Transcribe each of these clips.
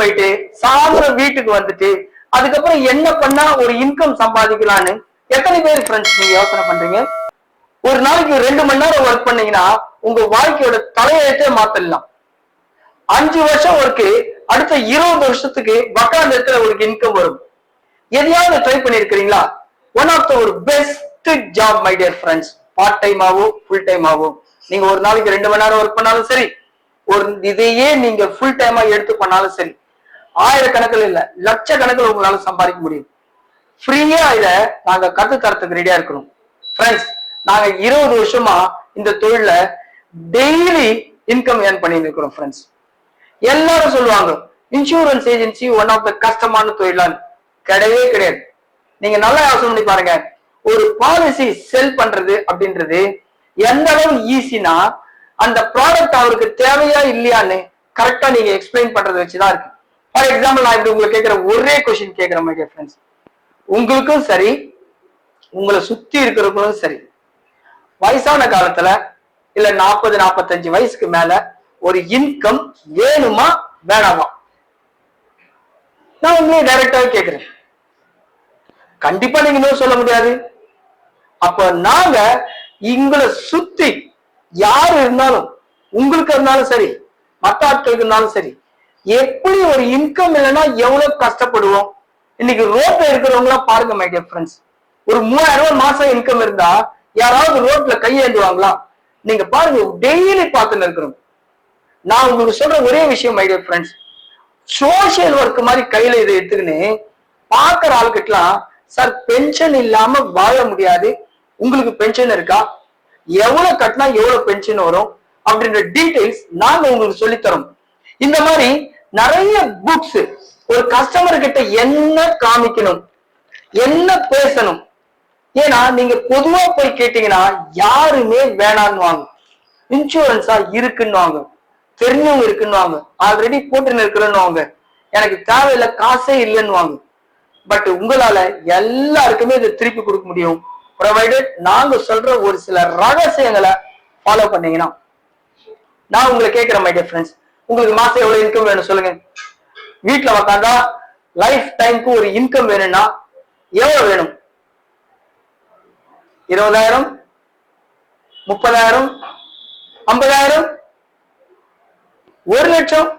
போயிட்டு சாயந்தரம் வீட்டுக்கு வந்துட்டு அதுக்கப்புறம் என்ன பண்ணா ஒரு இன்கம் சம்பாதிக்கலான்னு எத்தனை பேர் ஃப்ரெண்ட்ஸ் நீங்க யோசனை பண்றீங்க? ஒரு நாளைக்கு 2 மணி நேரம் ஒர்க் பண்ணீங்கன்னா உங்க வாழ்க்கையோட தலையெழுத்தே மாத்தலாம். 5 வருஷம் ஒர்க்கு அடுத்த 20 வருஷத்துக்கு வக்காந்த இடத்துல உங்களுக்கு இன்கம் வரும். எதையாவது ட்ரை பண்ணிருக்கிறீங்களா? ஒன் ஆஃப் த ஒரு best job my dear friends. Part time ஆகும், ஃபுல் டைம் ஆகும். நீங்க ஒரு நாளைக்கு 2 மணி நேரம் ஒர்க் பண்ணாலும் சரி, ஒரு இதையே நீங்க ஃபுல் டைமா எடுத்து பண்ணாலும் சரி, ஆயிரக்கணக்கில் இல்ல லட்சக்கணக்கில் உங்களால சம்பாதிக்க முடியும். ஃப்ரீயா இத நாங்க கத்து தரத்துக்கு ரெடியா இருக்கணும். ஃப்ரெண்ட்ஸ், நாங்க 20 வருஷமா இந்த தொழில டெய்லி இன்கம் ஏர்ன் பண்ணி இருக்கிறோம். ஃப்ரெண்ட்ஸ், எல்லாரும் சொல்லுவாங்க insurance agency one of the கஷ்டமான தொழிலான்னு. கிடையவே கிடையாது. நீங்க நல்லா யோசனை பண்ணி பாருங்க. ஒரு பாலிசி செல் பண்றது அப்படின்றது எந்த அளவு ஈஸினா அந்த ப்ராடக்ட் அவருக்கு தேவையா இல்லையான்னு கரெக்டா நீங்க எக்ஸ்பிளைன் பண்றதை வச்சுதான் இருக்கு. ஃபார் எக்ஸாம்பிள், நான் இப்படி உங்களுக்கு கேட்கிற ஒரே கொஸ்டின் கேட்கிறேன் மை டியர் ஃப்ரெண்ட்ஸ். உங்களுக்கும் சரி, உங்களை சுத்தி இருக்கிறவங்களும் சரி, வயசான காலத்துல இல்ல 40-45 வயசுக்கு மேல ஒரு இன்கம் வேணுமா வேணாமா? நான் உங்களே டைரக்டாவே கேட்கிறேன். கண்டிப்பா நீங்க இன்னும் சொல்ல முடியாது. அப்ப நாங்க எங்களை சுத்தி யாரு இருந்தாலும், உங்களுக்கு இருந்தாலும் சரி, மற்ற ஆட்களுக்கு இருந்தாலும் சரி, எப்படி ஒரு இன்கம் இல்லைன்னா எவ்வளவு கஷ்டப்படுவோம். இன்னைக்கு ரோட்ல இருக்கிறவங்க பாருங்க மை டியர் ஃப்ரெண்ட்ஸ். ஒரு 3000 ரூபாய் மாசம் இன்கம் இருந்தா யாராவது ரோட்ல கையேந்துவாங்களா? நீங்க பாருங்க, டெய்லி பார்த்துன்னு இருக்கிறோம். நான் உங்களுக்கு சொல்ற ஒரே விஷயம் my dear friends, social work மாதிரி கையில இதை எடுத்துக்கின்னு பாக்குற ஆளுக்கிட்டலாம், சார் பென்ஷன் இல்லாம வாழ முடியாது, உங்களுக்கு பென்ஷன் இருக்கா, எவ்வளவு கட்டினா எவ்வளவு பென்ஷன் வரும் அப்படின்ற டீடைல்ஸ் நாங்க உங்களுக்கு சொல்லித்தரோம். இந்த மாதிரி நிறைய புக்ஸ் ஒரு கஸ்டமர் கிட்ட என்ன காமிக்கணும், என்ன பேசணும். ஏன்னா நீங்க பொதுவா போய் கேட்டீங்கன்னா யாருமே வேணான்னு வாங்க. இன்சூரன்ஸா இருக்குன்னு வாங்க, தெரிஞ்சவங்க இருக்குன்னு வாங்க, ஆல்ரெடி போட்டுன்னு இருக்கிறன்னு வாங்க, எனக்கு தேவையில்லை காசே இல்லைன்னு வாங்க. பட் உங்களால எல்லாருக்குமே இதை திருப்பி கொடுக்க முடியும், ப்ரொவைடட் நாங்க சொல்ற ஒரு சில ரகசியங்களை ஃபாலோ பண்ணீங்கன்னா. நான் உங்களை கேட்கிறேன் மை டியர் ஃப்ரெண்ட்ஸ், உங்களுக்கு மாசம் எவ்வளவு இன்கம் வேணும் சொல்லுங்க. வீட்டுல உக்காந்தா லைஃப் டைம்க்கு ஒரு இன்கம் வேணும்னா எவ்வளவு வேணும்? 20,000, 30,000, 50,000, 1 லட்சம்?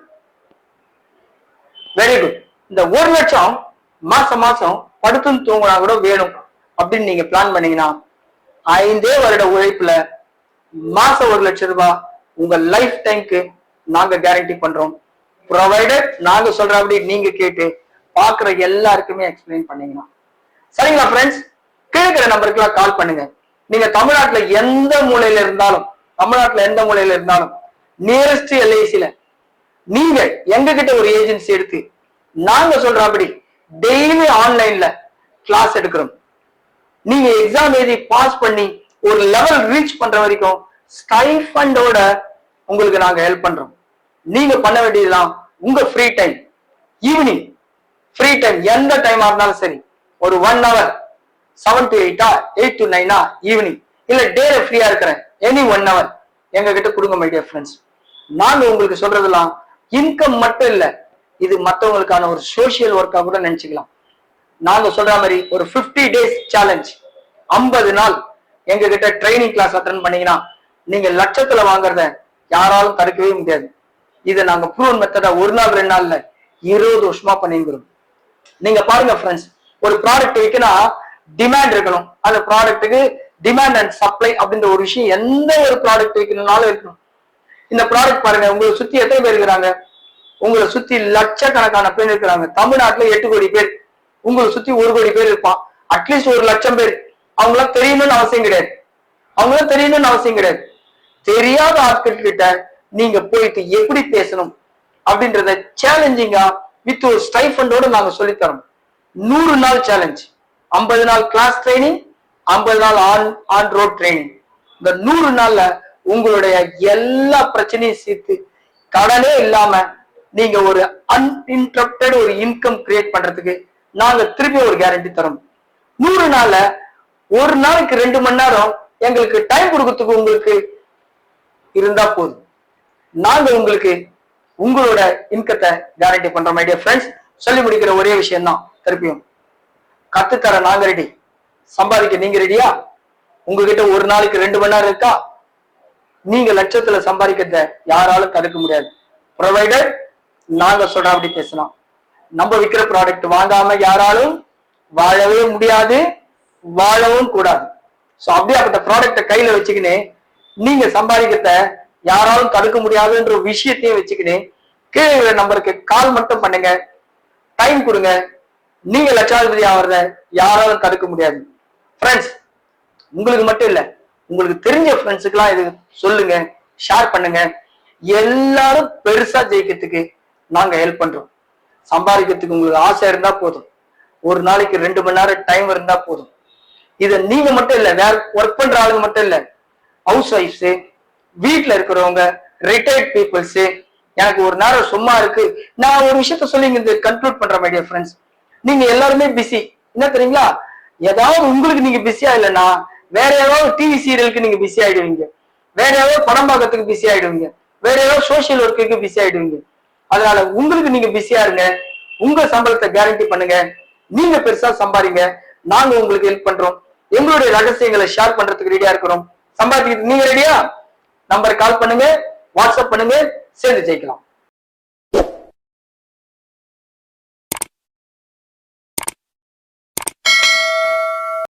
Very good. இந்த 1 லட்சம் மாசம் மாசம் படுத்துன்னு தூங்கினா கூட வேணும் அப்படின்னு நீங்க பிளான் பண்ணீங்கன்னா 5 வருட உழைப்புல மாசம் 1 லட்சம் ரூபாய் உங்க லைஃப் டைம்க்கு நாங்க கேரண்டி பண்றோம். ப்ரொவைடட் நாங்க சொல்ற அப்படி நீங்க கேட்டு பாக்குற எல்லாருக்குமே எக்ஸ்பிளைன் பண்ணீங்கன்னா. சரிங்களா ஃப்ரெண்ட்ஸ்? கேட்கிற நம்பருக்குலாம் கால் பண்ணுங்க. நீங்க தமிழ்நாட்டுல எந்த மூலையில இருந்தாலும், நியரஸ்ட் எல்ஐசில நீங்க எங்க கிட்ட ஒரு ஏஜென்சி எடுத்து நாங்க சொல்றபடி டெய்லி ஆன்லைன்ல கிளாஸ் எடுக்கிறோம். நீங்க எக்ஸாம் எழுதி பாஸ் பண்ணி ஒரு லெவல் ரீச் பண்ற வரைக்கும் ஸ்டைஃபண்டோட உங்களுக்கு நாங்க ஹெல்ப் பண்றோம். நீங்க பண்ண வேண்டியதுதான் உங்க free time, evening free time எந்த டைமா இருந்தாலும் சரி, ஒரு 1 hour 7 to 8 8 to 9 ஈவினிங், இல்ல டேல ஃப்ரீயா இருக்கிறேன் எனி 1 hour எங்க கிட்ட கொடுங்க மை டியர் ஃப்ரெண்ட்ஸ். நாங்க உங்களுக்கு சொல்றதெல்லாம் இன்கம் மட்டும் இல்ல, இது மற்றவங்களுக்கான ஒரு சோசியல் ஒர்க்கா கூட நினைச்சுக்கலாம். நாங்க சொல்ற மாதிரி ஒரு 50 days சேலஞ்ச், 50 நாள் எங்க கிட்ட ட்ரைனிங் கிளாஸ் அட்டெண்ட் பண்ணீங்கன்னா நீங்க லட்சத்துல வாங்குறத யாராலும் தடுக்கவே முடியாது. இதை நாங்க ப்ரூவன் மெத்தடா 1 நாள் 2 நாள்ல 20 வருஷமா பண்ணிக்கிறோம். நீங்க பாருங்க ஃப்ரெண்ட்ஸ், ஒரு ப்ராடக்ட் வைக்கனா டிமாண்ட் இருக்கணும். அந்த ப்ராடக்ட்டுக்கு டிமாண்ட் அண்ட் சப்ளை அப்படின்ற ஒரு விஷயம் எந்த ஒரு ப்ராடக்ட் வைக்கணும்னாலும் இருக்கணும். இந்த ப்ராடக்ட் பாருங்க, உங்களை சுத்தி எத்தனை பேர் இருக்கிறாங்க? உங்களை சுத்தி லட்சக்கணக்கான பேர் இருக்கிறாங்க. தமிழ்நாட்டுல 8 கோடி பேர், உங்களை சுத்தி 1 கோடி பேர் இருப்பான். அட்லீஸ்ட் 1 லட்சம் பேர். அவங்களாம் தெரியணும்னு அவசியம் கிடையாது. தெரியாத ஆட்கள் கிட்ட நீங்க போயிட்டு எப்படி பேசணும் அப்படின்றத சேலஞ்சிங்கா வித் ஒரு ஸ்டைஃபண்டோட நாங்க சொல்லித்தரோம். 100 நாள் சேலஞ்ச், 50 நாள் கிளாஸ் ட்ரைனிங், 50 நாள் ஆன் ரோட் ட்ரைனிங். இந்த 100 நாள்ல உங்களுடைய எல்லா பிரச்சனையும் சேர்த்து கடனே இல்லாம நீங்க ஒரு அன்இன்டரப்டட் ஒரு இன்கம் கிரியேட் பண்றதுக்கு நாங்க திருப்பி ஒரு கேரண்டி தரோம். 100 நாள்ல ஒரு நாளைக்கு 2 மணி நேரம் எங்களுக்கு டைம் கொடுக்கறதுக்கு உங்களுக்கு இருந்தா போதும். நாங்க உங்களுக்கு உங்களோட இன்கத்தை கேரண்டி பண்ற மை டியர் ஃப்ரெண்ட்ஸ். சொல்லி முடிக்கிற ஒரே விஷயம் தான், திருப்பியும் கத்துத்தர நாங்க ரெடி, சம்பாதிக்க நீங்க ரெடியா? உங்ககிட்ட ஒரு நாளைக்கு 2 மணி நேரம் இருக்கா? நீங்க லட்சத்துல சம்பாதிக்கிறத யாராலும் தடுக்க முடியாது. ப்ரொவைடர் நாங்க சொல்ற அப்படி பேசலாம். நம்ம விற்கிற ப்ராடக்ட் வாங்காம யாராலும் வாழவே முடியாது, வாழவும் கூடாது. சோ அப்படியாப்பட்ட ப்ராடக்ட கையில வச்சுக்கின்னு நீங்க சம்பாதிக்கிறத யாராலும் தடுக்க முடியாதுன்ற விஷயத்தையும் வச்சுக்கின்னு கீழே நம்பருக்கு கால் மட்டும் பண்ணுங்க, டைம் கொடுங்க. நீங்க லட்சாதிபதி ஆகிறத யாராலும் தடுக்க முடியாது. ஃப்ரெண்ட்ஸ், உங்களுக்கு மட்டும் இல்ல, உங்களுக்கு தெரிஞ்ச ஃப்ரெண்ட்ஸுக்கு எல்லாம் இது சொல்லுங்க, ஷேர் பண்ணுங்க. எல்லாரும் பெருசா ஜெயிக்கிறதுக்கு நாங்க ஹெல்ப் பண்றோம். சம்பாதிக்கிறதுக்கு உங்களுக்கு ஆசை இருந்தா போதும், ஒரு நாளைக்கு 2 மணி நேரம் டைம் இருந்தா போதும். இத நீங்க மட்டும் இல்ல, வேற ஒர்க் பண்ற ஆளுங்க மட்டும் இல்ல, ஹவுஸ் ஒய்ஃப்ஸ், வீட்டுல இருக்கிறவங்க, ரிட்டையர்ட் பீப்புள்ஸ், எனக்கு ஒரு நேரம் சும்மா இருக்கு. நான் ஒரு விஷயத்த சொல்லி இங்க கன்க்ளூட் பண்றேன் மை டியர் ஃப்ரெண்ட்ஸ். நீங்க எல்லாருமே பிஸி, என்ன தெரியுங்களா? ஏதாவது உங்களுக்கு நீங்க பிஸியா இல்லைன்னா வேற ஏதாவது டிவி சீரியலுக்கு நீங்க பிஸி ஆயிடுவீங்க, வேற ஏதாவது படம் பார்க்கறதுக்கு பிஸி ஆயிடுவீங்க, வேற ஏதாவது சோசியல் ஒர்க்குக்கு பிஸி ஆயிடுவீங்க. அதனால உங்களுக்கு நீங்க பிஸியா இருங்க, உங்க சம்பளத்தை கேரண்டி பண்ணுங்க, நீங்க பெருசா சம்பாதிங்க. நாங்க உங்களுக்கு ஹெல்ப் பண்றோம், எங்களுடைய ரகசியங்களை ஷேர் பண்றதுக்கு ரெடியா இருக்கிறோம். சம்பாதிக்கிறதுக்கு நீங்க ரெடியா? நம்பர் கால் பண்ணுங்க, வாட்ஸ்அப் பண்ணுங்க, சேர்ந்து ஜெயிக்கலாம்.